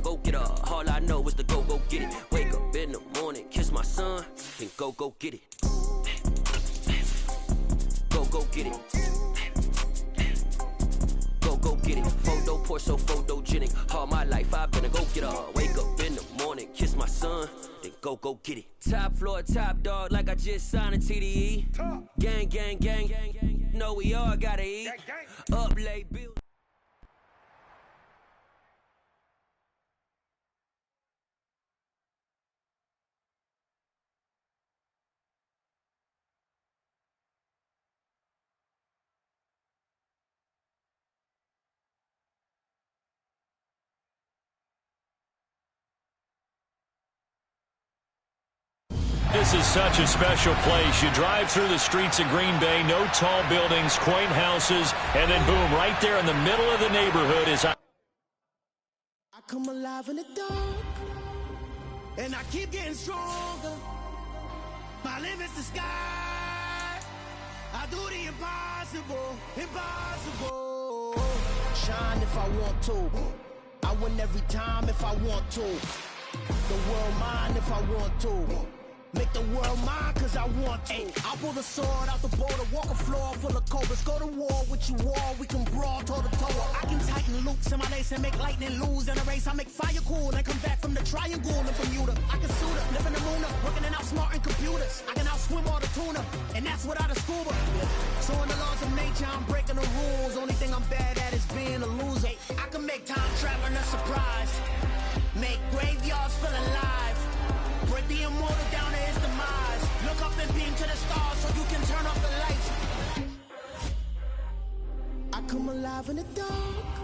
go get her. All I know is to go get it. Wake up in the morning, kiss my son, then go get it. Go get it. Go get it. Photo poor, so photogenic. All my life I've been a go get her. Wake up in the morning, kiss my son, then go get it. Top floor, top dog, like I just signed a TDE. Gang, gang, gang, gang, gang. Know we all gotta eat. Up late bill. This is such a special place. You drive through the streets of Green Bay, no tall buildings, quaint houses, and then boom, right there in the middle of the neighborhood is... I come alive in the dark, and I keep getting stronger. My limit's the sky. I do the impossible, impossible. Shine if I want to. I win every time if I want to. The world mine if I want to. Make the world mine cause I want to. I pull the sword out the border, walk a floor full of cobras. Go to war with you all, we can brawl toe to toe. I can tighten loops in my lace and make lightning lose in a race. I make fire cool and come back from the triangle in Bermuda. I can suit up, live in the moon up, working and outsmarting computers. I can outswim all the tuna, and that's without a scuba. So in the laws of nature, I'm breaking the rules. Only thing I'm bad at is being a loser. I can make time traveling a surprise. Make graveyards feel alive. Break the immortal down to his demise. Look up and beam to the stars so you can turn off the lights. I come alive in the dark,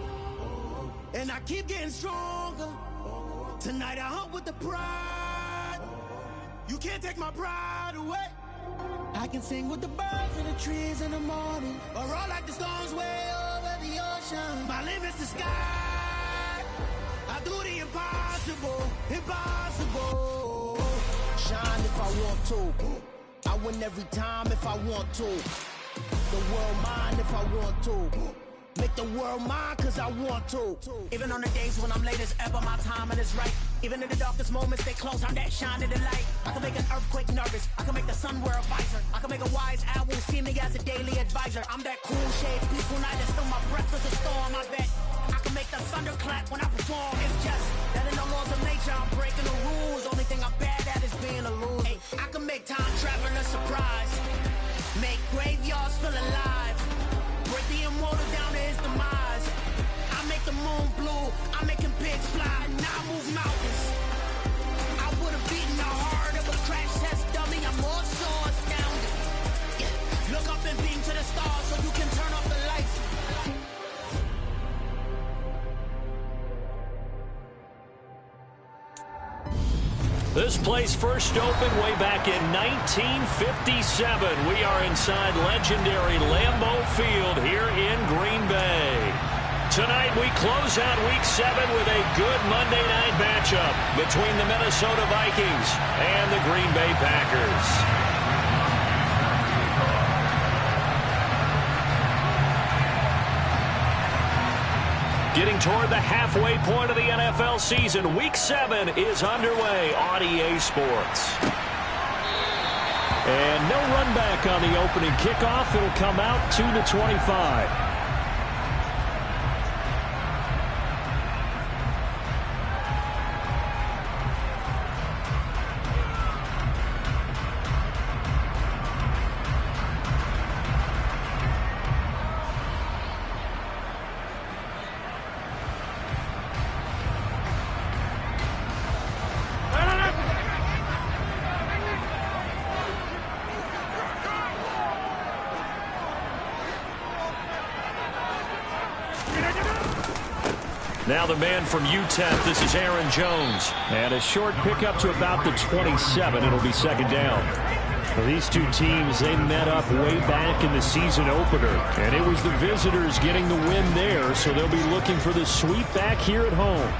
and I keep getting stronger. Tonight I hunt with the pride. You can't take my pride away. I can sing with the birds and the trees in the morning, or roll like the storms way over the ocean. My limit's the sky. I do the impossible, impossible. Shine if I want to. I win every time if I want to. The world mine if I want to. Make the world mine cause I want to. Even on the days when I'm late as ever, my timing is right. Even in the darkest moments, they close, I'm that shining the light. I can make an earthquake nervous, I can make the sun wear a visor. I can make a wise owl see me as a daily advisor. I'm that cool shade, peaceful night, and still my breath is a storm, I bet. I can make the thunder clap when I perform. It's just that in the laws of nature, I'm breaking the rules. Only thing I'm bad at is being a loser. Hey, I can make time traveling a surprise. Make graveyards feel alive. Break the immortal down to his demise. I make the moon blue, I'm making pigs fly. Now I move mountains. I would've beaten the heart of a crash test dummy. I'm more so astounded. Yeah. Look up and beam to the stars so you can turn off the lights. This place first opened way back in 1957. We are inside legendary Lambeau Field here in Green Bay. Tonight we close out Week 7 with a good Monday night matchup between the Minnesota Vikings and the Green Bay Packers. Getting toward the halfway point of the NFL season, Week 7 is underway on EA Sports. And no run back on the opening kickoff. It'll come out 2-25. Now the man from UTEP, this is Aaron Jones. And a short pickup to about the 27. It'll be second down. Well, these two teams, they met up way back in the season opener. And it was the visitors getting the win there, so they'll be looking for the sweep back here at home.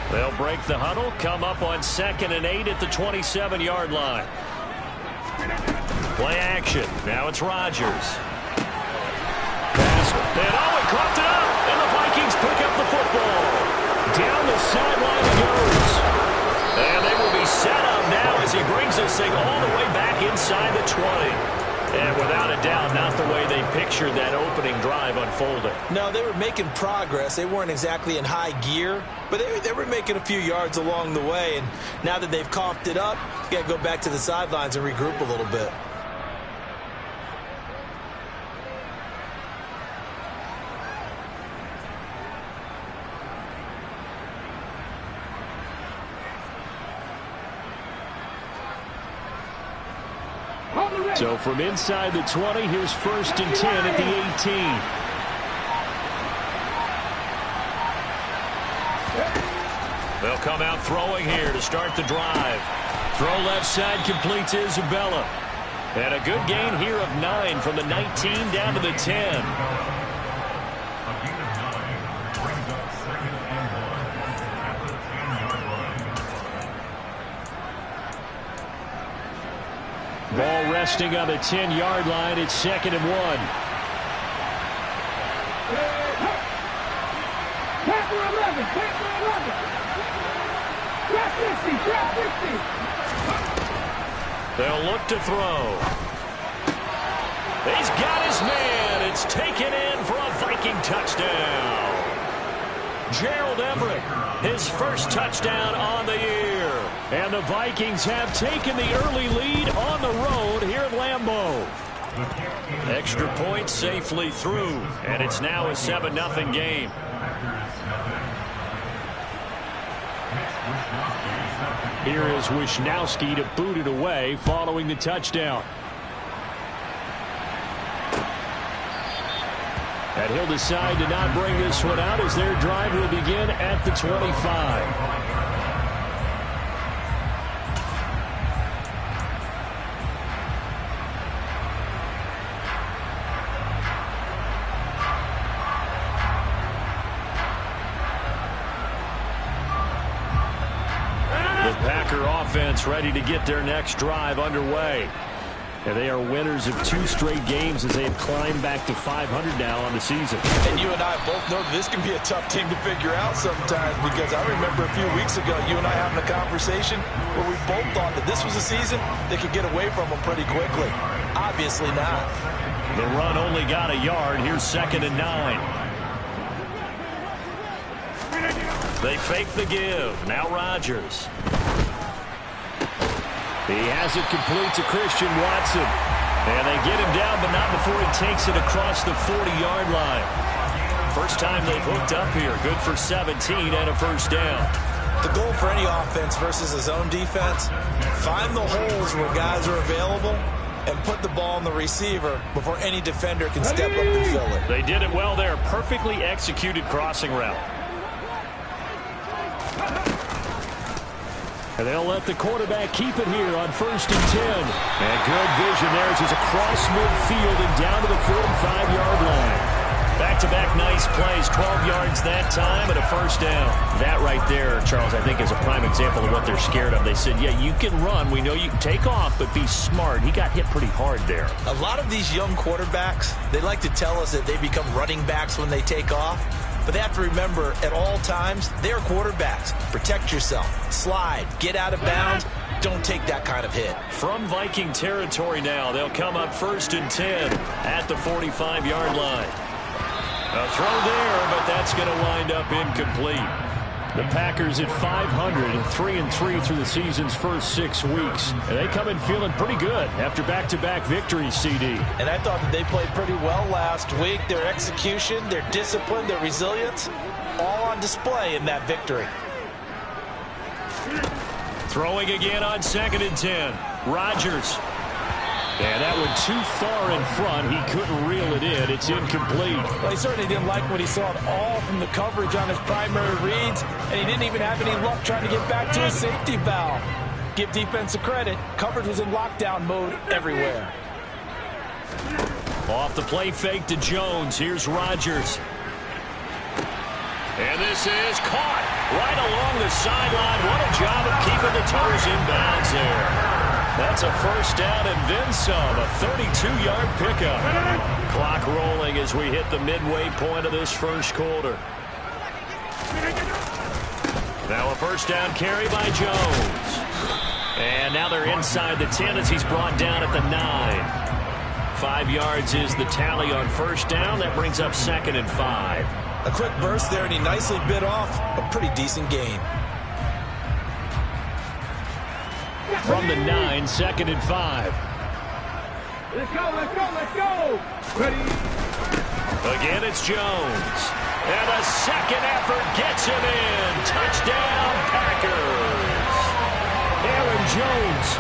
They'll break the huddle, come up on 2nd and 8 at the 27-yard line. Play action. Now it's Rodgers. Pass. And he coughed it up. And the Vikings pick up the football. Down the sideline it goes. And they will be set up now as he brings this thing all the way back inside the 20. And without a doubt, not the way they pictured that opening drive unfolding. No, they were making progress. They weren't exactly in high gear, but they were making a few yards along the way. And now that they've coughed it up, you got to go back to the sidelines and regroup a little bit. So from inside the 20, here's 1st and 10 at the 18. They'll come out throwing here to start the drive. Throw left side completes Isabella. And a good gain here of 9 from the 19 down to the 10. Ball resting on the 10-yard line. It's 2nd and 1. They'll look to throw. He's got his man. It's taken in for a Viking touchdown. Gerald Everett, his first touchdown on the year. And the Vikings have taken the early lead on the road here at Lambeau. Extra point safely through, and it's now a 7-0 game. Here is Wisnowski to boot it away following the touchdown. And he'll decide to not bring this one out as their drive will begin at the 25. The Packer offense ready to get their next drive underway. And they are winners of 2 straight games as they have climbed back to 500 now on the season. And you and I both know that this can be a tough team to figure out sometimes, because I remember a few weeks ago you and I having a conversation where we both thought that this was a season they could get away from them pretty quickly. Obviously not. The run only got a yard. Here's 2nd and 9. They fake the give. Now Rodgers. He has it complete to Christian Watson. And they get him down, but not before he takes it across the 40-yard line. First time they've hooked up here. Good for 17 and a first down. The goal for any offense versus his own defense, find the holes where guys are available and put the ball on the receiver before any defender can step up and fill it. They did it well there. Perfectly executed crossing route. And they'll let the quarterback keep it here on 1st and 10. And good vision there as he's across midfield and down to the 45-yard line. Back-to-back nice plays, 12 yards that time and a first down. That right there, Charles, I think is a prime example of what they're scared of. They said, yeah, you can run. We know you can take off, but be smart. He got hit pretty hard there. A lot of these young quarterbacks, they like to tell us that they become running backs when they take off. But they have to remember, at all times, they're quarterbacks. Protect yourself. Slide. Get out of bounds. Don't take that kind of hit. From Viking territory now, they'll come up 1st and 10 at the 45-yard line. A throw there, but that's going to wind up incomplete. The Packers at 500, 3-3 through the season's first 6 weeks. And they come in feeling pretty good after back-to-back victories, CD. And I thought that they played pretty well last week. Their execution, their discipline, their resilience, all on display in that victory. Throwing again on 2nd and 10. Rodgers. And that one too far in front. He couldn't reel it in. It's incomplete. Well, he certainly didn't like what he saw at all from the coverage on his primary reads, and he didn't even have any luck trying to get back to his safety valve. Give defense a credit. Coverage was in lockdown mode everywhere. Off the play fake to Jones. Here's Rodgers. And this is caught. right along the sideline. What a job of keeping the toes in bounds there. That's a first down and then some, a 32-yard pickup. Clock rolling as we hit the midway point of this first quarter. Now a first down carry by Jones. And now they're inside the 10 as he's brought down at the 9. 5 yards is the tally on first down. That brings up 2nd and 5. A quick burst there, and he nicely bit off a pretty decent gain. From the 9, 2nd and 5. Let's go, let's go, let's go! Ready? Again, it's Jones. And a second effort gets him in. Touchdown, Packers. Aaron Jones,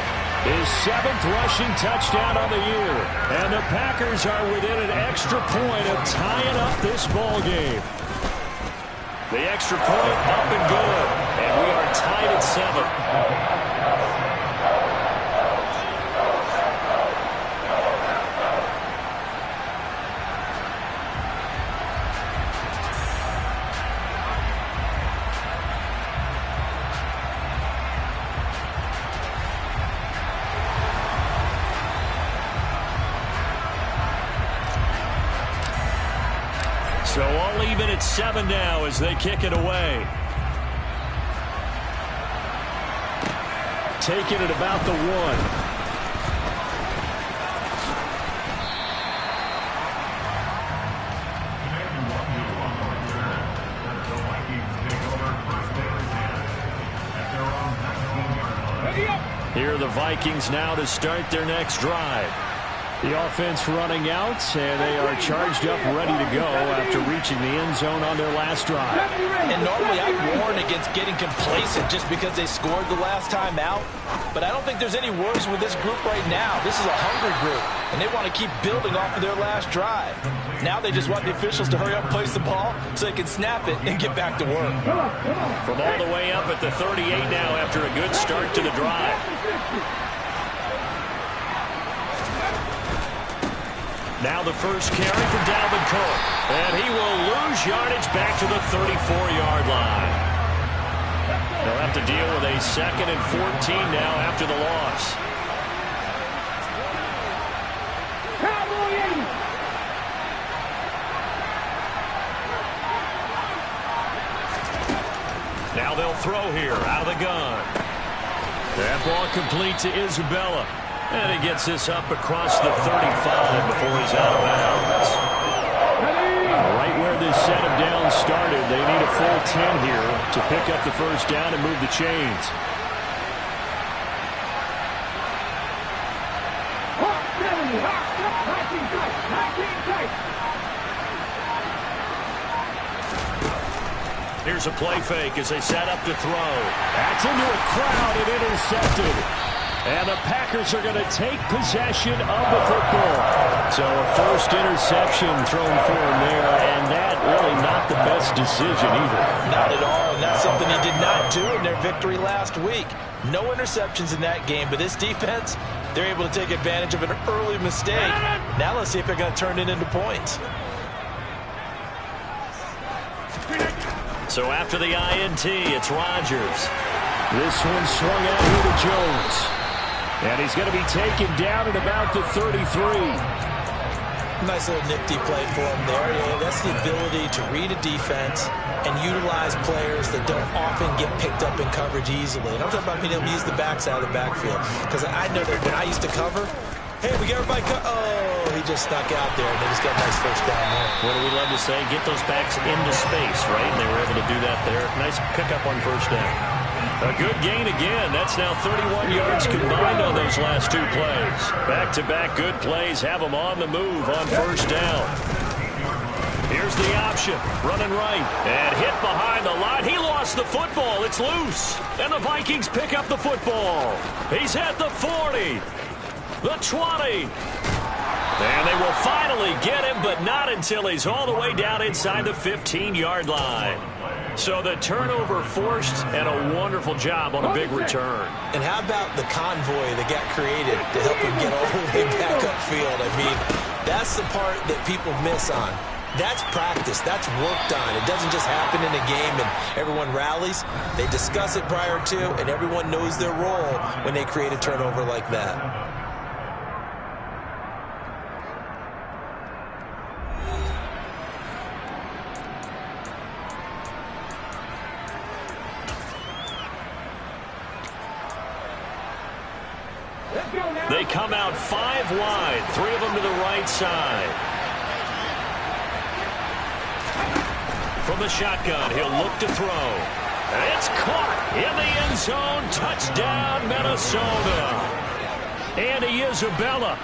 his 7th rushing touchdown on the year. And the Packers are within an extra point of tying up this ball game. The extra point up and good. And we are tied at 7. So all even at 7 now as they kick it away. Taking it about the 1. Here are the Vikings now to start their next drive. The offense running out, and they are charged up, ready to go after reaching the end zone on their last drive. And normally I warn against getting complacent just because they scored the last time out. But I don't think there's any worries with this group right now. This is a hungry group, and they want to keep building off of their last drive. Now they just want the officials to hurry up and place the ball so they can snap it and get back to work. From all the way up at the 38 now after a good start to the drive. Now the first carry for Dalvin Cook. And he will lose yardage back to the 34-yard line. They'll have to deal with a 2nd and 14 now after the loss. Now they'll throw here out of the gun. That ball complete to Isabella. And he gets this up across the 35 before he's out of bounds. Right where this set of downs started, they need a full 10 here to pick up the first down and move the chains. Here's a play fake as they set up to throw. That's into a crowd and intercepted. And the Packers are going to take possession of the football. So a first interception thrown for him there, and that really not the best decision either. Not at all, and that's something he did not do in their victory last week. No interceptions in that game, but this defense, they're able to take advantage of an early mistake. Now let's see if they're going to turn it into points. So after the INT, it's Rodgers. This one swung out here to Jones. And he's going to be taken down at about the 33. Nice little nifty play for him there. Yeah, that's the ability to read a defense and utilize players that don't often get picked up in coverage easily. And I'm talking about being able to use the backside of the backfield. Because I know that when I used to cover, hey, we get everybody oh, he just snuck out there, and they just got a nice first down there. What do we love to say? Get those backs into space, right? And they were able to do that there. Nice pickup on first down. A good gain again. That's now 31 yards combined on those last 2 plays. Back-to-back good plays have them on the move on first down. Here's the option. Running right. And hit behind the line. He lost the football. It's loose. And the Vikings pick up the football. He's at the 40. The 20. And they will finally get him, but not until he's all the way down inside the 15-yard line. So the turnover forced, and a wonderful job on a big return. And how about the convoy that got created to help him get all the way back upfield? I mean, that's the part that people miss on. That's practice. That's work done. It doesn't just happen in a game and everyone rallies. They discuss it prior to, and everyone knows their role when they create a turnover like that. They come out 5 wide, 3 of them to the right side. From the shotgun, he'll look to throw. It's caught in the end zone. Touchdown, Minnesota. Andy Isabella,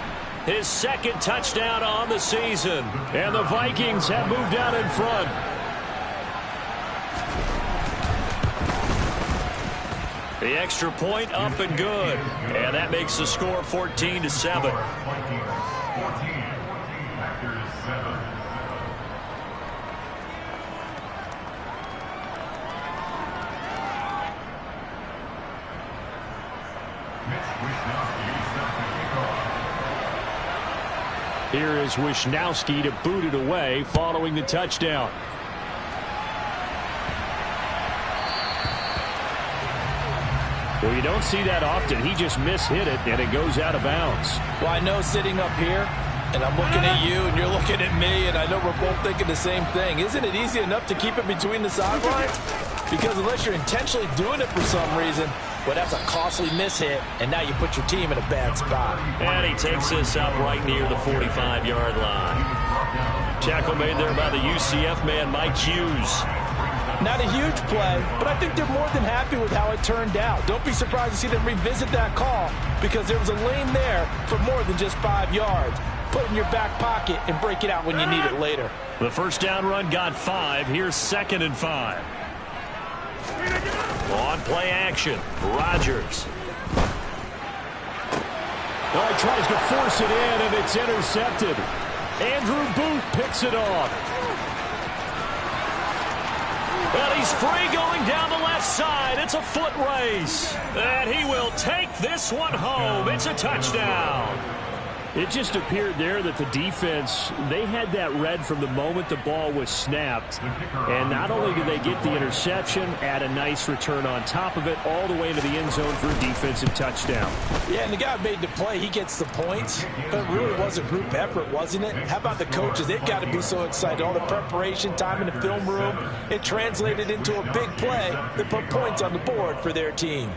his second touchdown on the season. And the Vikings have moved out in front. The extra point up and good. And that makes the score 14-7. Here is Wisnowski to boot it away following the touchdown. Well, you don't see that often. He just mishit it, and it goes out of bounds. Well, I know sitting up here, and I'm looking at you, and you're looking at me, and I know we're both thinking the same thing. Isn't it easy enough to keep it between the sidelines? Because unless you're intentionally doing it for some reason, well, that's a costly mishit, and now you put your team in a bad spot. And he takes this up right near the 45-yard line. Tackle made there by the UCF man, Mike Hughes. Not a huge play, but I think they're more than happy with how it turned out. Don't be surprised to see them revisit that call because there was a lane there for more than just 5 yards. Put it in your back pocket and break it out when you need it later. The first down run got 5. Here's 2nd and 5. On play action, Rodgers. Well, he tries to force it in, and it's intercepted. Andrew Booth picks it off. Well, he's free going down the left side. It's a foot race. And he will take this one home. It's a touchdown. It just appeared there that the defense, they had that read from the moment the ball was snapped. And not only did they get the interception, add a nice return on top of it, all the way into the end zone for a defensive touchdown. Yeah, and the guy made the play. He gets the points. But it really was a group effort, wasn't it? How about the coaches? They've got to be so excited. All the preparation time in the film room, it translated into a big play that put points on the board for their team.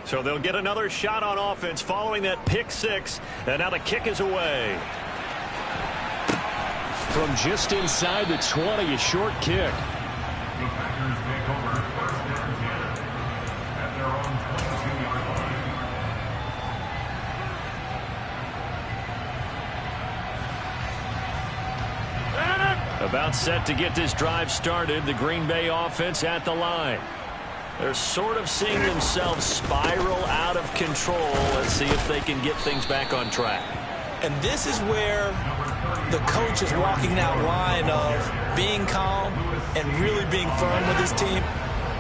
So they'll get another shot on offense following that pick 6. And now the kick is away. From just inside the 20, a short kick. About set to get this drive started. The Green Bay offense at the line. They're sort of seeing themselves spiral out of control. Let's see if they can get things back on track. And this is where the coach is walking that line of being calm and really being firm with his team.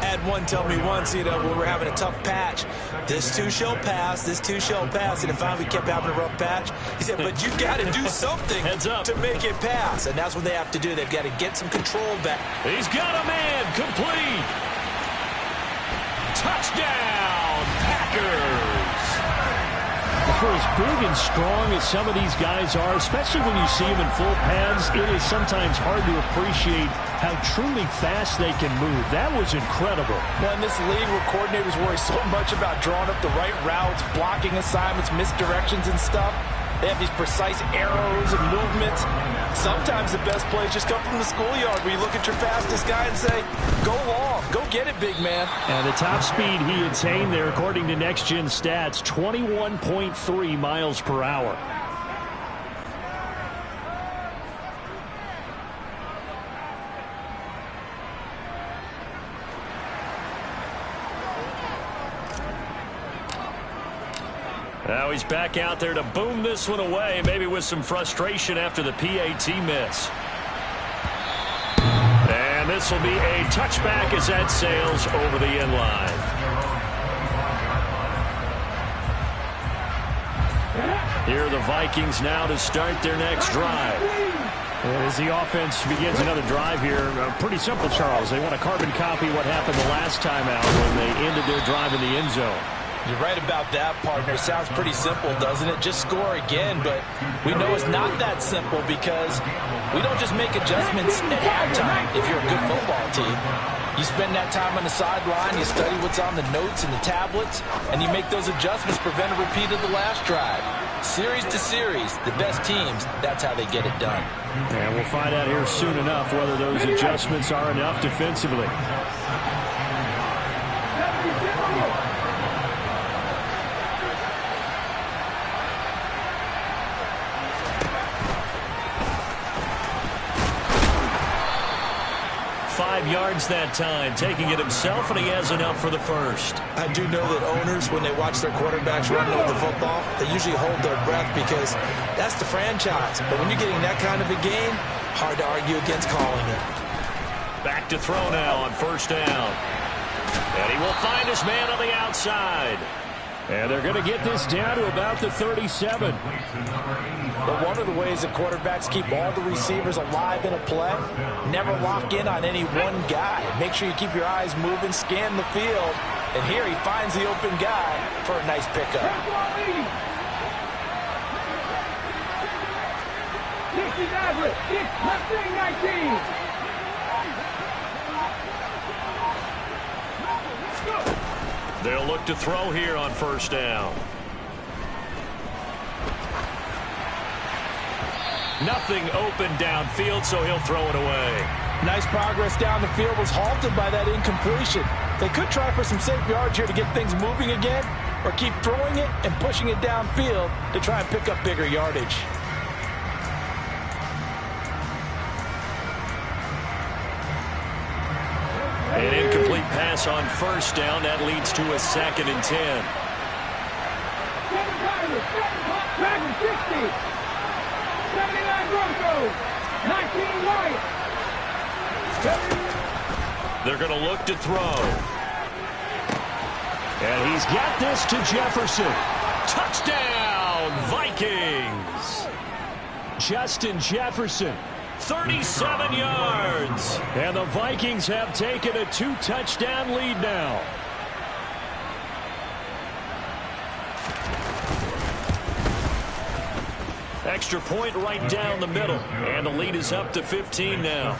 I had one tell me once, when we were having a tough patch, this too shall pass, this too shall pass. And finally we kept having a rough patch. He said, but you got to do something to make it pass. And that's what they have to do. They've got to get some control back. He's got a man complete. Touchdown, Packers! For as big and strong as some of these guys are, especially when you see them in full pads, it is sometimes hard to appreciate how truly fast they can move. That was incredible. Well, in this league where coordinators worry so much about drawing up the right routes, blocking assignments, misdirections and stuff, they have these precise arrows and movements. Sometimes the best plays just come from the schoolyard where you look at your fastest guy and say, go long, go get it, big man. And the top speed he attained there, according to Next Gen Stats, 21.3 miles per hour. Now he's back out there to boom this one away, maybe with some frustration after the PAT miss. And this will be a touchback as that sails over the end line. Here are the Vikings now to start their next drive. As the offense begins another drive here, pretty simple, Charles. They want to carbon copy what happened the last time out when they ended their drive in the end zone. You're right about that, partner. Sounds pretty simple, doesn't it? Just score again, but we know it's not that simple because we don't just make adjustments at halftime if you're a good football team. You spend that time on the sideline, you study what's on the notes and the tablets, and you make those adjustments, prevent a repeat of the last drive. Series to series, the best teams, that's how they get it done. And we'll find out here soon enough whether those adjustments are enough defensively. 5 yards that time, taking it himself, and he has enough for the first. I do know that owners, when they watch their quarterbacks running with the football, they usually hold their breath because that's the franchise. But when you're getting that kind of a game, hard to argue against calling it. Back to throw now on first down. And he will find his man on the outside. And they're going to get this down to about the 37. But one of the ways that quarterbacks keep all the receivers alive in a play, never lock in on any one guy. Make sure you keep your eyes moving, scan the field. And here he finds the open guy for a nice pickup. 19. They'll look to throw here on first down. Nothing open downfield, so he'll throw it away. Nice progress down the field, was halted by that incompletion. They could try for some safe yards here to get things moving again, or keep throwing it and pushing it downfield to try and pick up bigger yardage. An incomplete pass on first down. That leads to a 2nd and 10. Madden 60. 79 Broncos. 19 White. They're going to look to throw. And he's got this to Jefferson. Touchdown, Vikings. Justin Jefferson. 37 yards. And the Vikings have taken a 2-touchdown lead now. Extra point right down the middle. And the lead is up to 15 now.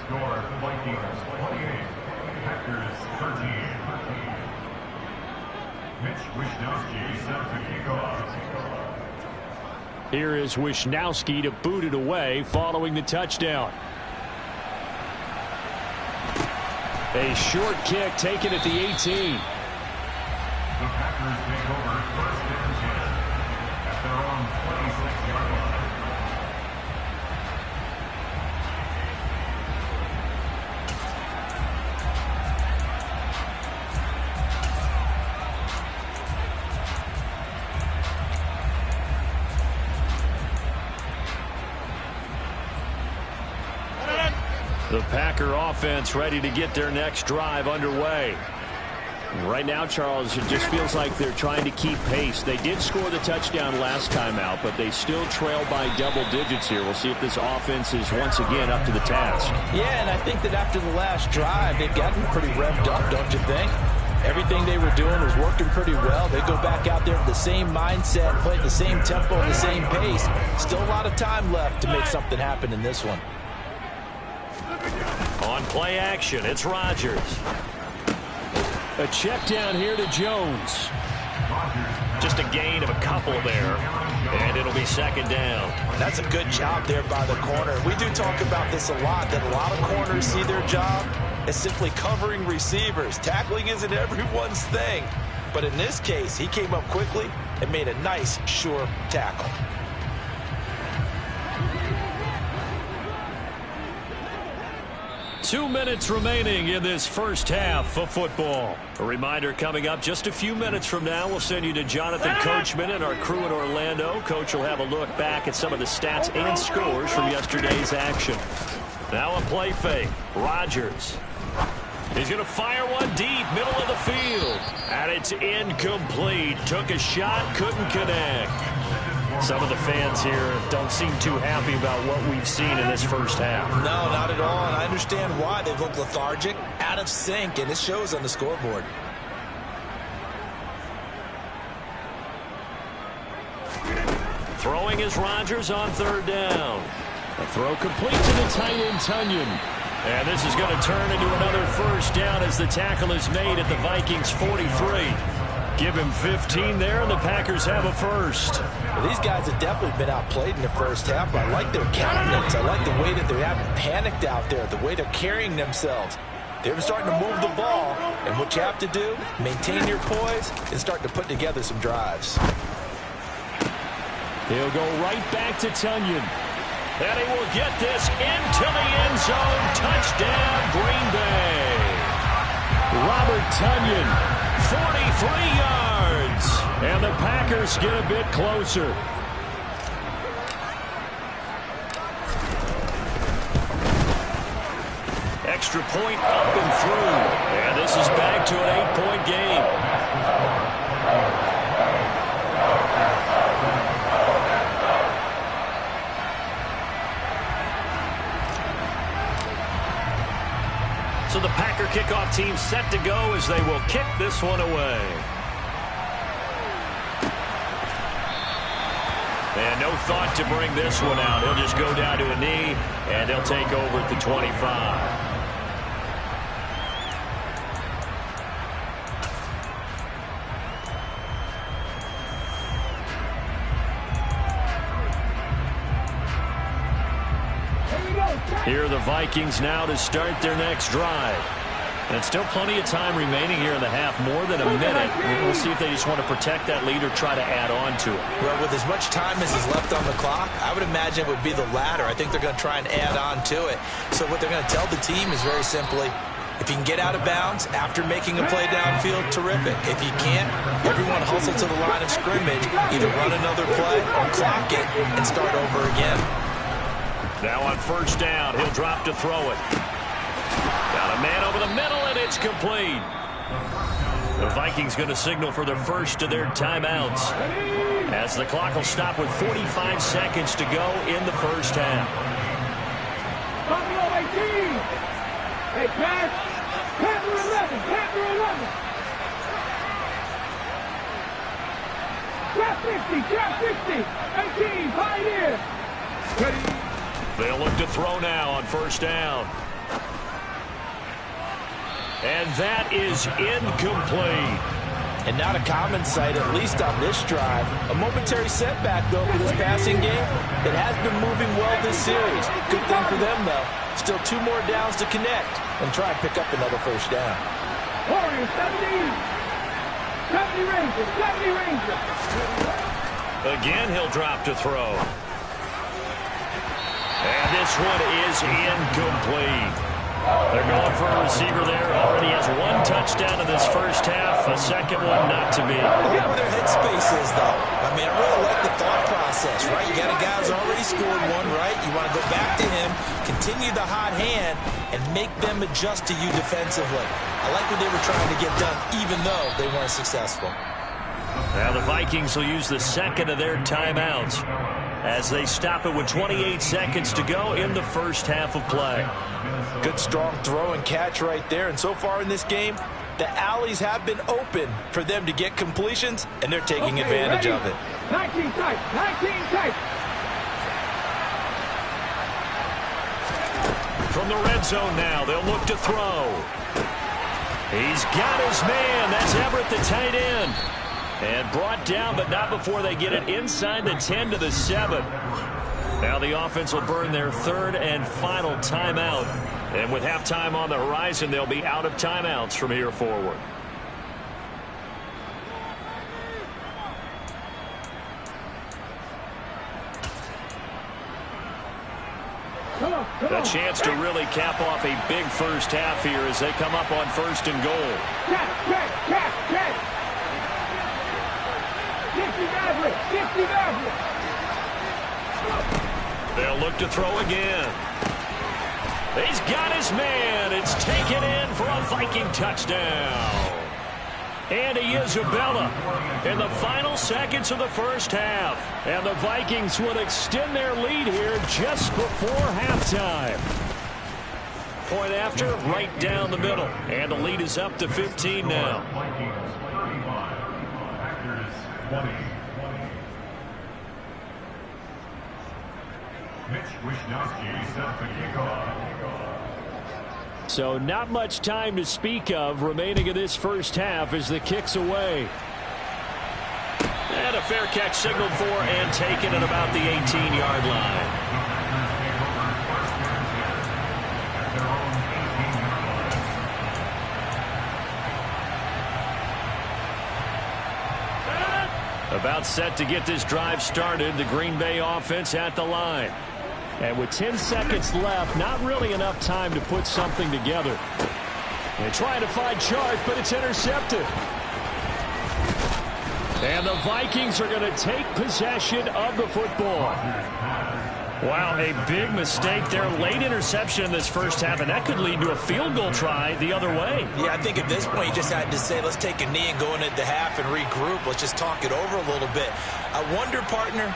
Here is Wisnowski to boot it away following the touchdown. A short kick taken at the 18. The Packers take over first and 10 at their own 26-yard line. The Packer offense ready to get their next drive underway. Right now, Charles, it just feels like they're trying to keep pace. They did score the touchdown last time out, but they still trail by double digits here. We'll see if this offense is once again up to the task. Yeah, and I think that after the last drive, they've gotten pretty revved up, don't you think? Everything they were doing was working pretty well. They go back out there with the same mindset, play at the same tempo, the same pace. Still a lot of time left to make something happen in this one. On play action, it's Rodgers. A check down here to Jones. Just a gain of a couple there, and it'll be 2nd down. That's a good job there by the corner. We do talk about this a lot, that a lot of corners see their job as simply covering receivers. Tackling isn't everyone's thing. But in this case, he came up quickly and made a nice, sure tackle. Two minutes remaining in this first half of football. A reminder coming up just a few minutes from now. We'll send you to Jonathan Coachman and our crew in Orlando. Coach will have a look back at some of the stats and scores from yesterday's action. Now a play fake. Rodgers. He's going to fire one deep, middle of the field. And it's incomplete. Took a shot, couldn't connect. Some of the fans here don't seem too happy about what we've seen in this first half. No, not at all, and I understand why. They've looked lethargic, out of sync, and it shows on the scoreboard. Throwing is Rodgers on third down. A throw complete to the tight end, Tunyon. And this is going to turn into another first down as the tackle is made at the Vikings 43. Give him 15 there, and the Packers have a first. Well, these guys have definitely been outplayed in the first half, but I like their countenance. I like the way that they haven't panicked out there, the way they're carrying themselves. They're starting to move the ball, and what you have to do, maintain your poise and start to put together some drives. He'll go right back to Tunyon. And he will get this into the end zone. Touchdown, Green Bay. Robert Tunyon, 43 yards. And the Packers get a bit closer. Extra point up and through. And this is back to an 8-point game. So the Packer kickoff team set to go as they will kick this one away. And no thought to bring this one out. He'll just go down to a knee, and they'll take over at the 25. Here are the Vikings now to start their next drive. And still plenty of time remaining here in the half, more than a minute. We'll see if they just want to protect that lead or try to add on to it. Well, with as much time as is left on the clock, I would imagine it would be the latter. I think they're going to try and add on to it. So what they're going to tell the team is very simply, if you can get out of bounds after making a play downfield, terrific. If you can't, everyone hustle to the line of scrimmage, either run another play or clock it and start over again. Now on first down, he'll drop to throw it. Got a man over the middle, and it's complete. The Vikings going to signal for the first of their timeouts, as the clock will stop with 45 seconds to go in the first half. Buffalo 18. Hey, pass. Panther 11. Panther 11. Trap 50. Trap 50. 18. Pioneer. Ready. They'll look to throw now on first down. And that is incomplete. And not a common sight, at least on this drive. A momentary setback, though, for this passing game. It has been moving well this series. Good thing for them, though. Still 2 more downs to connect and try and pick up another first down. Warriors 70. 70 Rangers. 70 Rangers. Again, he'll drop to throw. And this one is incomplete. They're going for a receiver there. Already has 1 touchdown in this first half. A second one not to be. Look where their headspace is, though. I mean, I really like the thought process, right? You got a guy who's already scored one, right? You want to go back to him, continue the hot hand, and make them adjust to you defensively. I like what they were trying to get done, even though they weren't successful. Now the Vikings will use the second of their timeouts as they stop it with 28 seconds to go in the first half of play. Good strong throw and catch right there. And so far in this game, the alleys have been open for them to get completions, and they're taking advantage of it. 19 tight. 19 tight. From the red zone now, they'll look to throw. He's got his man. That's Everett, the tight end. And brought down, but not before they get it inside the 10 to the 7. Now the offense will burn their third and final timeout. And with halftime on the horizon, they'll be out of timeouts from here forward. A chance to really cap off a big first half here as they come up on first and goal. Catch. 50 Maverick. They'll look to throw again. He's got his man. It's taken in for a Viking touchdown. And he is Isabella in the final seconds of the first half. And the Vikings would extend their lead here just before halftime. Point after, right down the middle. And the lead is up to 15 now. Vikings 35, Packers 20. Mitch Wishnowsky set the kickoff. So not much time to speak of remaining in this first half as the kick's away. And a fair catch signaled for and taken at about the 18-yard line. About set to get this drive started, the Green Bay offense at the line. And with 10 seconds left, not really enough time to put something together. They're trying to find Chark, but it's intercepted. And the Vikings are going to take possession of the football. Wow, a big mistake there. Late interception in this first half, and that could lead to a field goal try the other way. Yeah, I think at this point you just had to say, let's take a knee and go into the half and regroup. Let's just talk it over a little bit. I wonder, partner,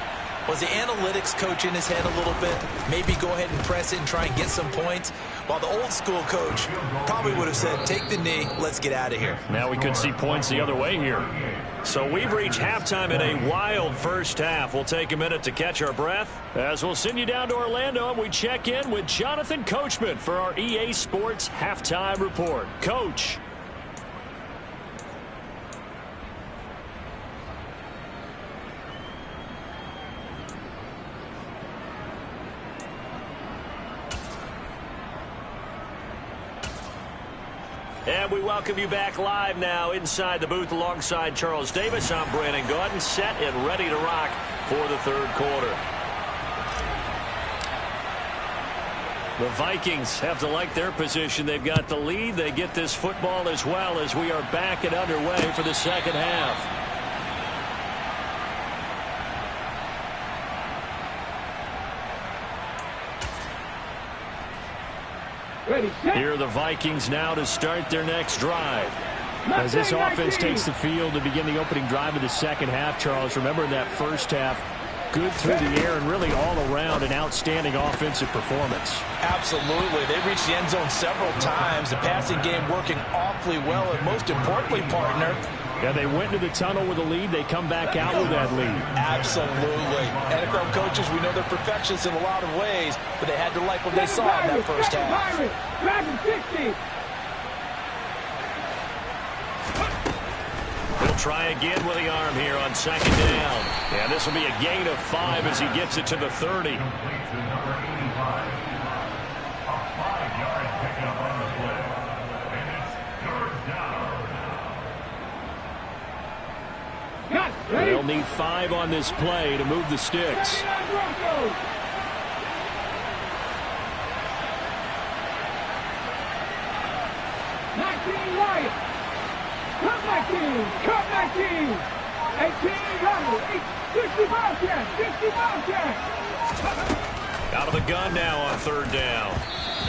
was the analytics coach in his head a little bit? Maybe go ahead and press it and try and get some points? While the old school coach probably would have said, take the knee, let's get out of here. Now we could see points the other way here. So we've reached halftime in a wild first half. We'll take a minute to catch our breath as we'll send you down to Orlando and we check in with Jonathan Coachman for our EA Sports Halftime Report. Coach. And we welcome you back live now inside the booth alongside Charles Davis. I'm Brandon Gaudin, set and ready to rock for the third quarter. The Vikings have to like their position. They've got the lead. They get this football as well as we are back and underway for the second half. Here are the Vikings now to start their next drive. As this offense takes the field to begin the opening drive of the second half, Charles, remember in that first half, good through the air and really all around an outstanding offensive performance. Absolutely. They reached the end zone several times. The passing game working awfully well, and most importantly, partner, yeah, they went into the tunnel with a lead. They come back out with that lead. Absolutely. NFL coaches, we know they're perfectionists in a lot of ways, but they had to like what they saw in that first half. He'll try again with the arm here on second down. And this will be a gain of 5 as he gets it to the 30. They'll need 5 on this play to move the sticks. Cut back in. 18 Ronald. 60 Bobcat. 60 Bobcat. Out of the gun now on third down.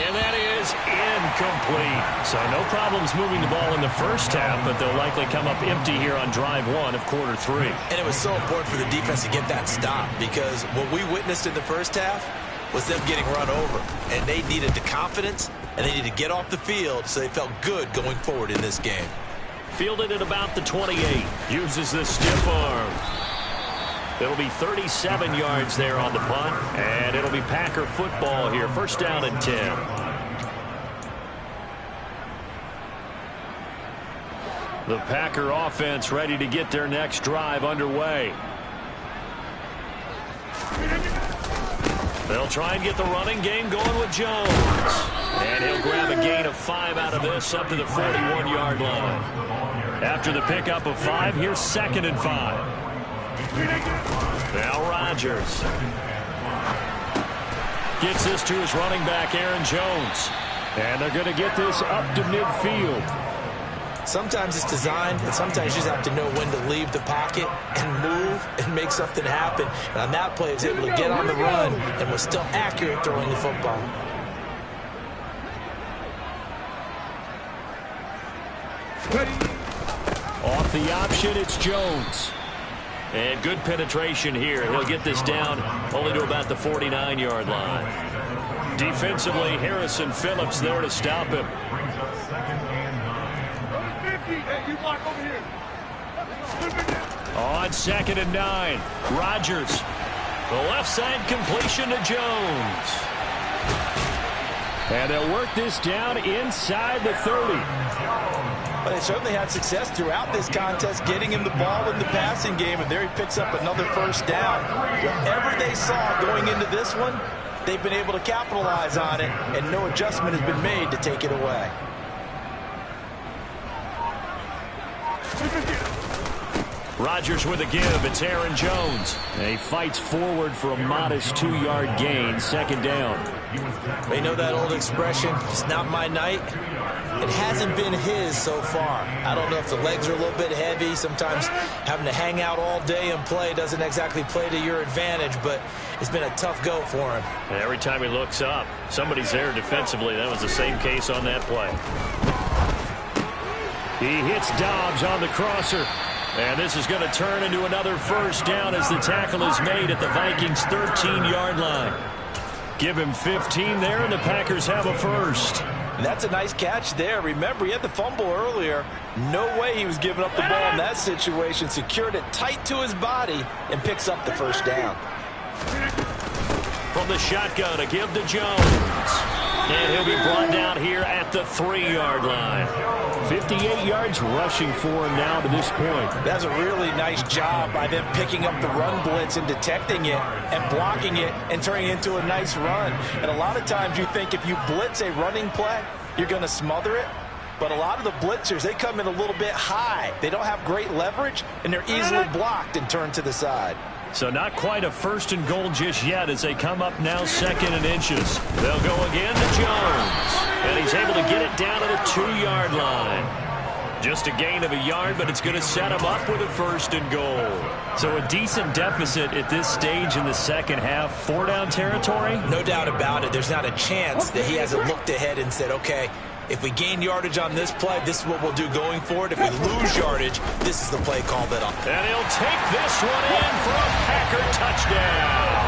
And that is incomplete. So no problems moving the ball in the first half, but they'll likely come up empty here on drive 1 of quarter 3. And it was so important for the defense to get that stop, because what we witnessed in the first half was them getting run over. And they needed the confidence, and they needed to get off the field so they felt good going forward in this game. Fielded at about the 28. Uses the stiff arm. It'll be 37 yards there on the punt. And it'll be Packer football here. First down and 10. The Packer offense ready to get their next drive underway. They'll try and get the running game going with Jones. And he'll grab a gain of 5 out of this up to the 41-yard line. After the pickup of 5, here's second and 5. Now Rodgers gets this to his running back, Aaron Jones. And they're going to get this up to midfield. Sometimes it's designed, and sometimes you just have to know when to leave the pocket and move and make something happen. And on that play, he was able to get on the run and was still accurate throwing the football. Off the option, it's Jones. And good penetration here. He'll get this down only to about the 49-yard line. Defensively, Harrison Phillips there to stop him. Brings up 2nd and 9. Hey, you block over here. On 2nd and 9, Rodgers. The left side completion to Jones. And they'll work this down inside the 30. But they certainly had success throughout this contest getting him the ball in the passing game, and there he picks up another first down. Whatever they saw going into this one, they've been able to capitalize on it, and no adjustment has been made to take it away. Rodgers with a give. It's Aaron Jones. And he fights forward for a modest 2-yard gain. 2nd down. They know that old expression, it's not my night. It hasn't been his so far. I don't know if the legs are a little bit heavy. Sometimes having to hang out all day and play doesn't exactly play to your advantage, but it's been a tough go for him. And every time he looks up, somebody's there defensively. That was the same case on that play. He hits Dobbs on the crosser. And this is going to turn into another first down as the tackle is made at the Vikings' 13-yard line. Give him 15 there, and the Packers have a first. And that's a nice catch there. Remember, he had the fumble earlier. No way he was giving up the ball in that situation. Secured it tight to his body and picks up the first down. From the shotgun, a give to Jones. And he'll be brought down here at the 3-yard line. 58 yards rushing for him now to this point. That's a really nice job by them picking up the run blitz and detecting it and blocking it and turning it into a nice run. And a lot of times you think if you blitz a running play, you're going to smother it. But a lot of the blitzers, they come in a little bit high. They don't have great leverage, and they're easily blocked and turned to the side. So not quite a 1st and goal just yet as they come up now 2nd and inches. They'll go again to Jones. And he's able to get it down to the 2-yard line. Just a gain of a yard, but it's going to set him up with a 1st and goal. So a decent deficit at this stage in the second half. 4-down territory? No doubt about it. There's not a chance that he hasn't looked ahead and said, okay, if we gain yardage on this play, this is what we'll do going forward. If we lose yardage, this is the play call that I'll... And he'll take this one in for a Packer touchdown.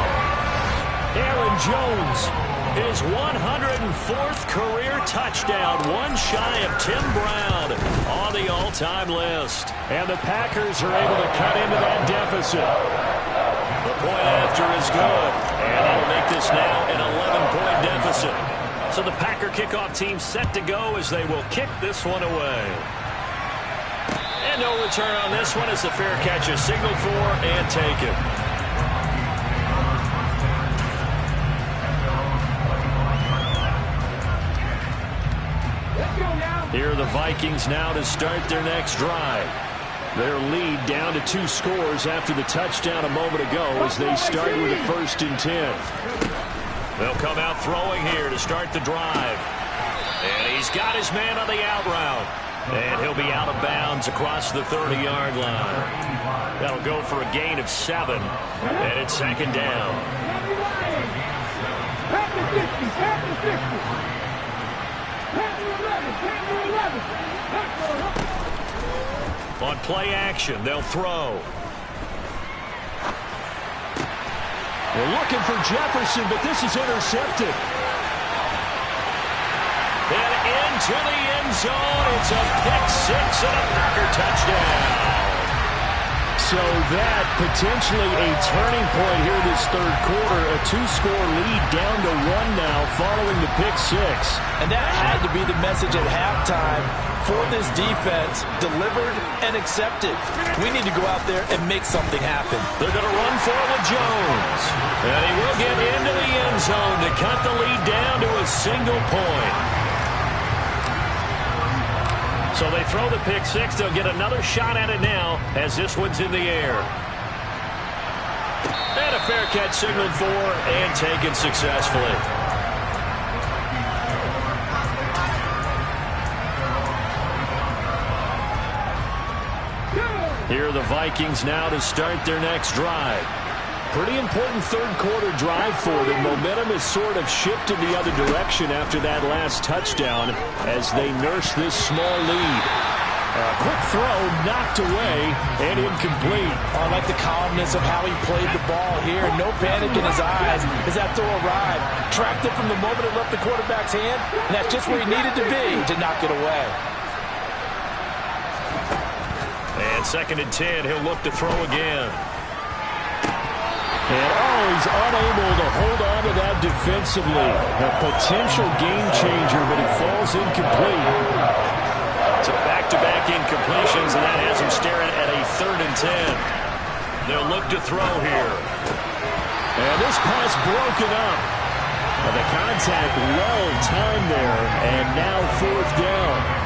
Aaron Jones, his 104th career touchdown, one shy of Tim Brown on the all-time list. And the Packers are able to cut into that deficit. The point after is good. And that'll make this now an 11-point deficit. So the Packer kickoff team set to go as they will kick this one away. And no return on this one as the fair catch is signaled for and taken. Here are the Vikings now to start their next drive. Their lead down to 2 scores after the touchdown a moment ago as they start with a 1st and 10. They'll come out throwing here to start the drive. And he's got his man on the out route. And he'll be out of bounds across the 30-yard line. That'll go for a gain of 7. And it's 2nd down. On play action, they'll throw. They're looking for Jefferson, but this is intercepted. And into the end zone. It's a pick-6 and a Packer touchdown. So that potentially a turning point here this third quarter. A 2-score lead down to 1 now following the pick-6. And that had to be the message at halftime for this defense, delivered and accepted. We need to go out there and make something happen. They're going to run for it with Jones. And he will get into the end zone to cut the lead down to a single point. So they throw the pick-6. They'll get another shot at it now as this one's in the air. And a fair catch signaled for and taken successfully. Here are the Vikings now to start their next drive. Pretty important third quarter drive for them. Momentum has sort of shifted the other direction after that last touchdown as they nurse this small lead. Quick throw, knocked away, and incomplete. I like the calmness of how he played the ball here. No panic in his eyes as that throw arrived. Tracked it from the moment it left the quarterback's hand, and that's just where he needed to be to knock it away. And 2nd and 10, he'll look to throw again. And he's unable to hold on to that defensively. A potential game changer, but it falls incomplete. So back-to-back incompletions, and that has him staring at a 3rd and 10. They'll look to throw here. And this pass broken up. And the contact well-timed there, and now 4th down.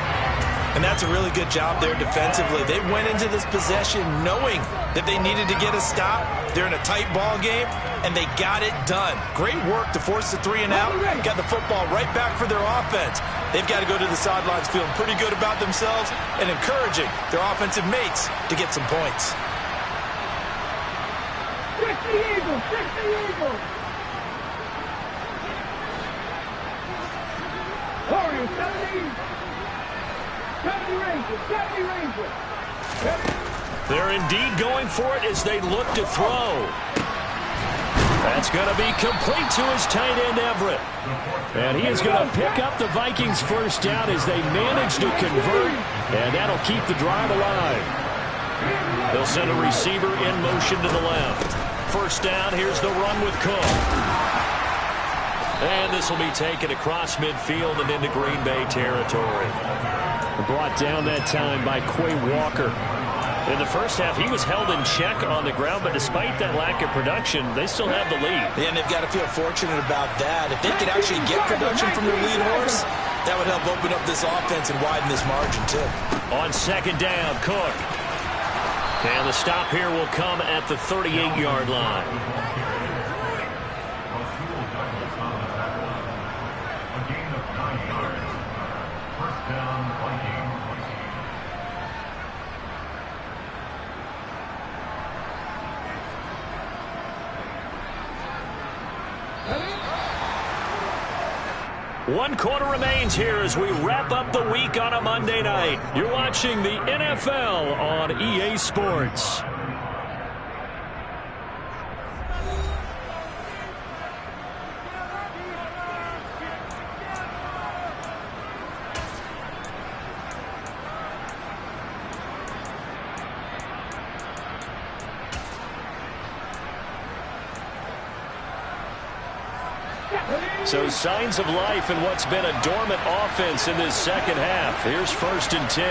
And that's a really good job there defensively. They went into this possession knowing that they needed to get a stop. They're in a tight ball game, and they got it done. Great work to force the 3 and out. Got the football right back for their offense. They've got to go to the sidelines feeling pretty good about themselves and encouraging their offensive mates to get some points. 60 Eagles, 60 Eagles. Warriors, 70 Rangers, 70 Rangers. They're indeed going for it as they look to throw. That's going to be complete to his tight end, Everett. And he is going to pick up the Vikings' 1st down as they manage to convert, and that'll keep the drive alive. They'll send a receiver in motion to the left. 1st down, here's the run with Cook. And this will be taken across midfield and into Green Bay territory. Brought down that time by Quay Walker. In the 1st half, he was held in check on the ground, but despite that lack of production, they still have the lead. And they've got to feel fortunate about that. If they could actually get production from their lead horse, that would help open up this offense and widen this margin, too. On 2nd down, Cook. And the stop here will come at the 38-yard line. A gain of 9 yards. 1st down, Vikings. One quarter remains here as we wrap up the week on a Monday night. You're watching the NFL on EA Sports. So signs of life in what's been a dormant offense in this 2nd half. Here's 1st and 10.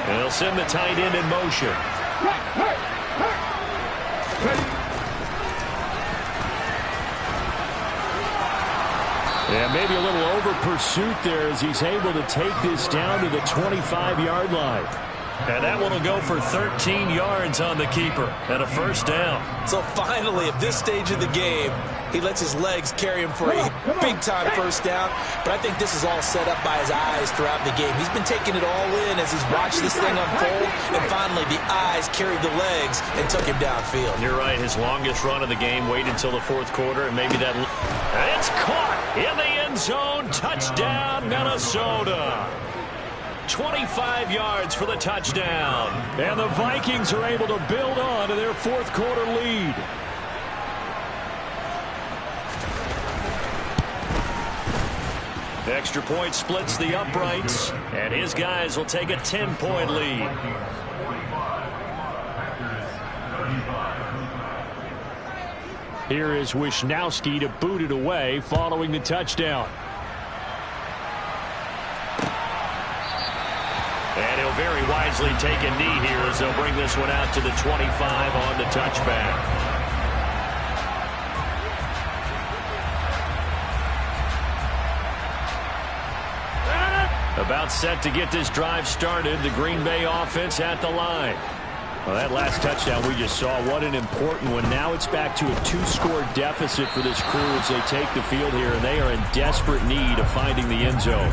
And they'll send the tight end in motion. Yeah, maybe a little over pursuit there as he's able to take this down to the 25-yard line. And that one will go for 13 yards on the keeper and a 1st down. So finally, at this stage of the game, he lets his legs carry him for a big-time 1st down. But I think this is all set up by his eyes throughout the game. He's been taking it all in as he's watched this thing unfold. And finally, the eyes carried the legs and took him downfield. You're right. His longest run of the game waited until the 4th quarter. And maybe that... And it's caught in the end zone. Touchdown, Minnesota. 25 yards for the touchdown. And the Vikings are able to build on to their 4th quarter lead. Extra point splits the uprights, and his guys will take a 10-point lead. Here is Wisnowski to boot it away following the touchdown. And he'll very wisely take a knee here as they'll bring this one out to the 25 on the touchback. About set to get this drive started. The Green Bay offense at the line. Well, that last touchdown we just saw, what an important one. Now it's back to a 2-score deficit for this crew as they take the field here, and they are in desperate need of finding the end zone.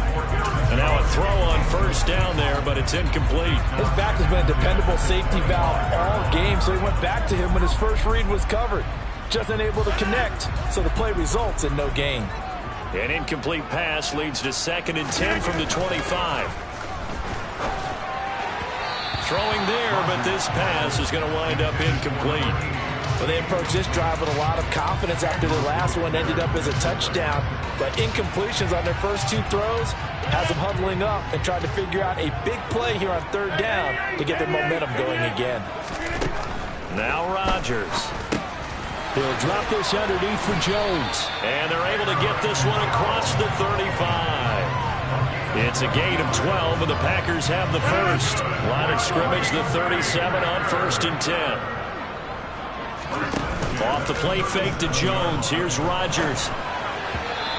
And now a throw on 1st down there, but it's incomplete. His back has been a dependable safety valve all game, so he went back to him when his first read was covered. Just unable to connect, so the play results in no gain. An incomplete pass leads to 2nd and 10 from the 25. Throwing there, but this pass is going to wind up incomplete. Well, they approached this drive with a lot of confidence after their last one ended up as a touchdown. But incompletions on their first 2 throws has them huddling up and trying to figure out a big play here on 3rd down to get their momentum going again. Now Rodgers. He'll drop this underneath for Jones. And they're able to get this one across the 35. It's a gain of 12, and the Packers have the first. Line of scrimmage, the 37 on 1st and 10. Off the play fake to Jones. Here's Rodgers.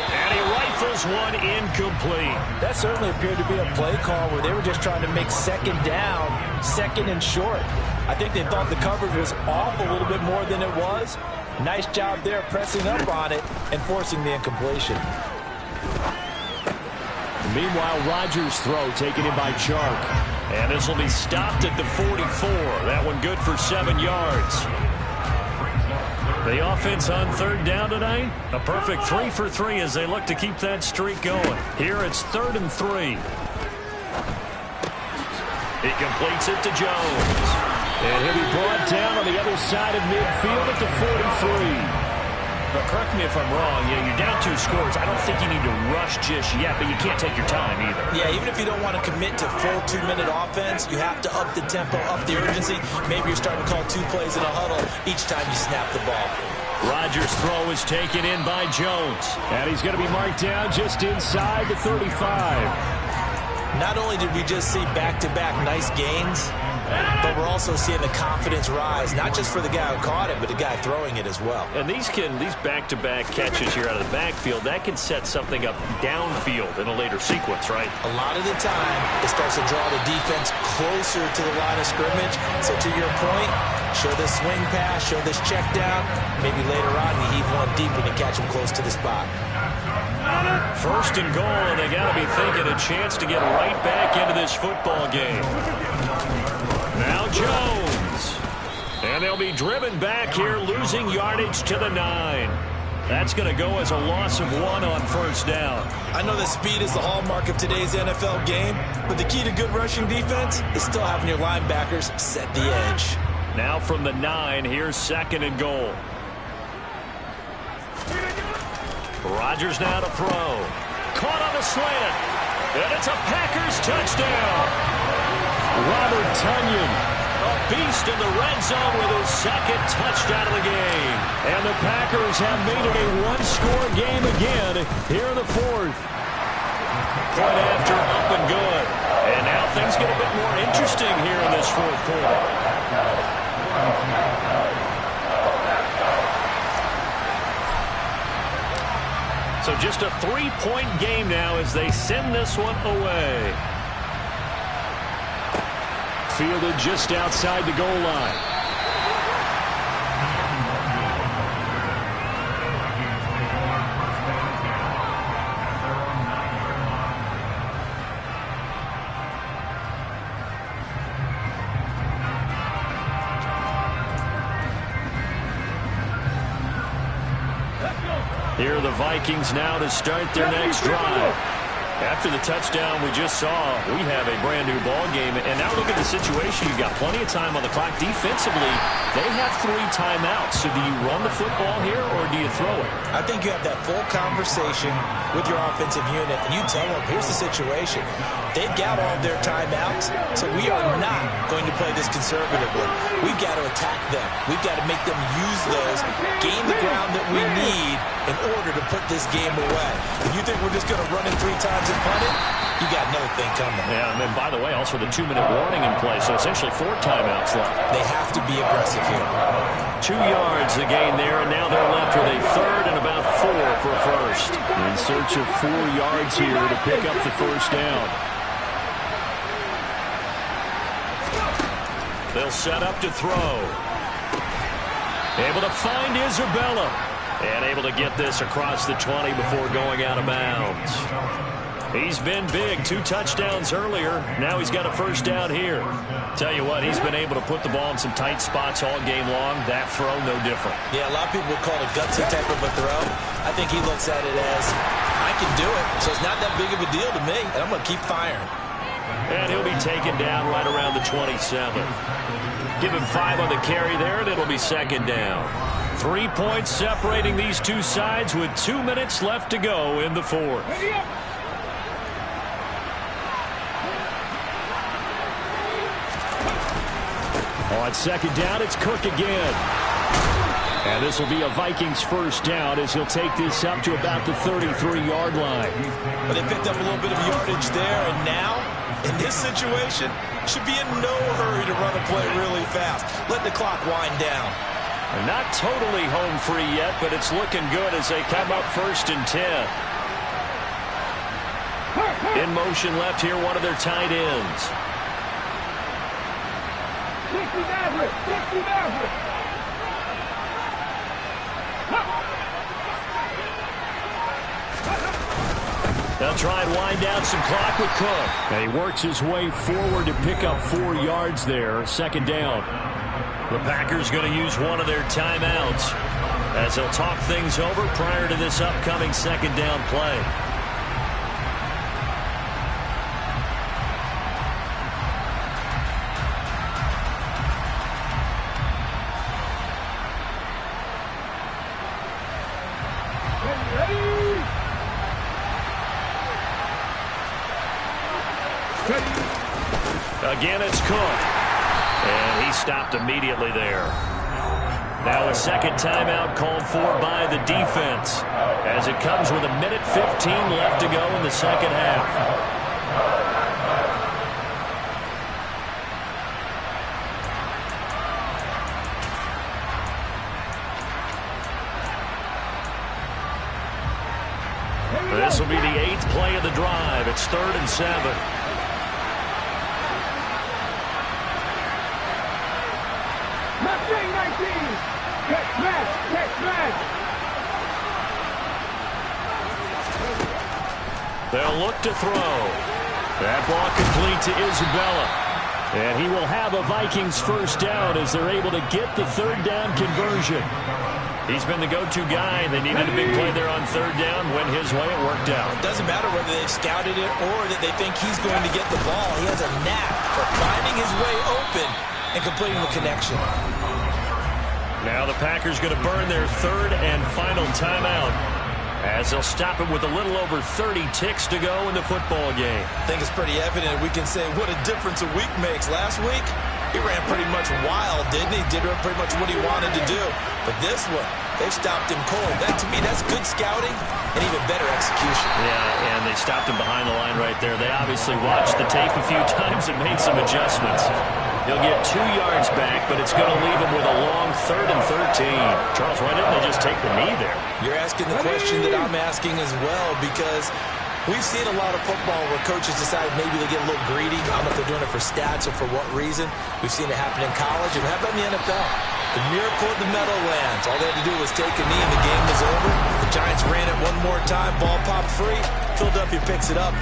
And he rifles one incomplete. That certainly appeared to be a play call where they were just trying to make 2nd down, 2nd and short. I think they thought the coverage was off a little bit more than it was. Nice job there pressing up on it and forcing the incompletion. Meanwhile, Rodgers' throw taken in by Chark. And this will be stopped at the 44. That one good for 7 yards. The offense on 3rd down tonight, a perfect 3 for 3 as they look to keep that streak going. Here it's 3rd and 3. He completes it to Jones. And he'll be brought down on the other side of midfield at the 43. But correct me if I'm wrong, you're down 2 scores. I don't think you need to rush just yet, but you can't take your time either. Yeah, even if you don't want to commit to full 2-minute offense, you have to up the tempo, up the urgency. Maybe you're starting to call 2 plays in a huddle each time you snap the ball. Rodgers' throw is taken in by Jones. And he's going to be marked down just inside the 35. Not only did we just see back-to-back nice gains, but we're also seeing the confidence rise, not just for the guy who caught it, but the guy throwing it as well. And these back-to-back catches here out of the backfield, that can set something up downfield in a later sequence, right? A lot of the time, it starts to draw the defense closer to the line of scrimmage. So to your point, show this swing pass, show this check down. Maybe later on you heave one deep and you catch him close to the spot. 1st and goal, and they got to be thinking a chance to get right back into this football game. Now Jones. And they'll be driven back here, losing yardage to the 9. That's going to go as a loss of 1 on 1st down. I know that speed is the hallmark of today's NFL game, but the key to good rushing defense is still having your linebackers set the edge. Now from the 9, here's 2nd and goal. Rodgers now to throw. Caught on the slant. And it's a Packers touchdown. Robert Tonyan, a beast in the red zone with his 2nd touchdown of the game. And the Packers have made it a 1-score game again here in the 4th. Point after, up and good. And now things get a bit more interesting here in this 4th quarter. So just a 3-point game now as they send this one away. Fielded just outside the goal line. Here are the Vikings now to start their next drive. After the touchdown we just saw, we have a brand-new ball game. And now look at the situation. You've got plenty of time on the clock. Defensively, they have 3 timeouts. So do you run the football here or do you throw it? I think you have that full conversation with your offensive unit, and you tell them, here's the situation. They've got all their timeouts, so we are not going to play this conservatively. We've got to attack them. We've got to make them use those, gain the ground that we need in order to put this game away. If you think we're just going to run it 3 times and punt it, you got another thing coming. Yeah, and then, by the way, also the 2-minute warning in play, so essentially 4 timeouts left. They have to be aggressive here. 2 yards the gain there, and now they're left with a 3rd and about 4 for a first. In search of 4 yards here to pick up the 1st down. They'll set up to throw. Able to find Isabella. And able to get this across the 20 before going out of bounds. He's been big. 2 touchdowns earlier. Now he's got a first down here. Tell you what, he's been able to put the ball in some tight spots all game long. That throw, no different. Yeah, a lot of people would call it a gutsy type of a throw. I think he looks at it as, I can do it, so it's not that big of a deal to me, and I'm going to keep firing. And he'll be taken down right around the 27. Give him 5 on the carry there, and it'll be second down. 3 points separating these two sides with 2 minutes left to go in the fourth. On second down, it's Cook again. And this will be a Vikings first down as he'll take this up to about the 33-yard line. But they picked up a little bit of yardage there, and now, in this situation, should be in no hurry to run a play really fast. Let the clock wind down. They're not totally home free yet, but it's looking good as they come up 1st and 10. In motion left here, one of their tight ends. 60 Maverick! 60 Maverick! They'll try and wind down some clock with Cook. And he works his way forward to pick up 4 yards there. Second down. The Packers going to use one of their timeouts as they'll talk things over prior to this upcoming second down play. Again, it's Cook. And he stopped immediately there. Now a second timeout called for by the defense as it comes with 1:15 left to go in the second half. This will be the 8th play of the drive. It's 3rd and 7. They'll look to throw. That ball complete to Isabella. And he will have a Vikings first down as they're able to get the 3rd down conversion. He's been the go-to guy. They needed a big play there on 3rd down. Went his way. It worked out. It doesn't matter whether they've scouted it or that they think he's going to get the ball. He has a knack for finding his way open and completing the connection. Now the Packers going to burn their 3rd and final timeout as they'll stop it with a little over 30 ticks to go in the football game. I think it's pretty evident we can say what a difference a week makes. Last week, he ran pretty much wild, didn't he? Did pretty much what he wanted to do. But this one, they stopped him cold. That, to me, that's good scouting and even better execution. Yeah, and they stopped him behind the line right there. They obviously watched the tape a few times and made some adjustments. He'll get 2 yards back, but it's going to leave him with a long 3rd and 13. Charles, why didn't they just take the knee there? You're asking the question that I'm asking as well, because we've seen a lot of football where coaches decide maybe they get a little greedy. I don't know if they're doing it for stats or for what reason. We've seen it happen in college, and how about in the NFL? The miracle of the Meadowlands. All they had to do was take a knee, and the game was over. The Giants ran it one more time. Ball popped free. Philadelphia picks it up.